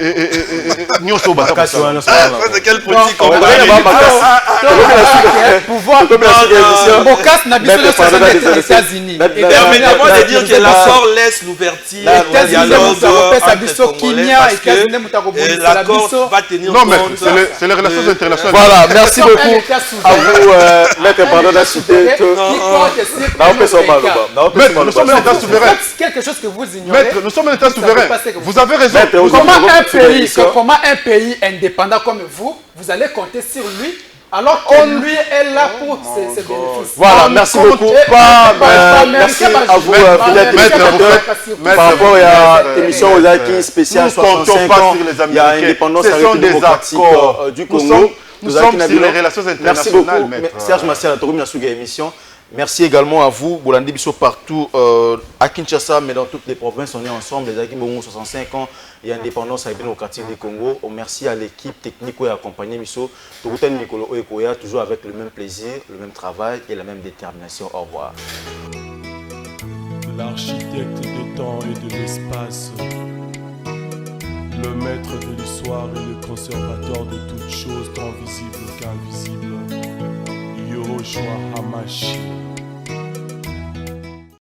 quelle politique on pouvoir États-Unis. Permettez-moi de dire que l'accord laisse l'ouverture au dialogue entre Congolais parce que l'accord va tenir compte. Non, mais c'est les relations internationales. Voilà, merci beaucoup à vous, Maître Pardona Cité. Maître, nous sommes un État souverain. Quelque chose que vous ignorez. Maître, nous sommes un État souverain. Vous avez raison. Comment un pays indépendant comme vous allez compter sur lui alors que lui est là pour ses bénéfices. Voilà, merci beaucoup. Merci à vous, par rapport à l'émission Ozaki spéciale 65 ans, il y a indépendance démocratique du Congo. Nous sommes sur les relations internationales. Merci beaucoup. Serge Massiel, la émission. Merci également à vous, Bolandi Bisso, partout à Kinshasa, mais dans toutes les provinces, on est ensemble. Les Akibongo, 65 ans, il y a indépendance avec démocratique du Congo. Merci à l'équipe technique qui a accompagné Bisso. Toujours avec le même plaisir, le même travail et la même détermination. Au revoir. L'architecte des temps et de l'espace, le maître de l'histoire et le conservateur de toutes choses, tant visibles qu'invisibles. Yoshua Hamashi.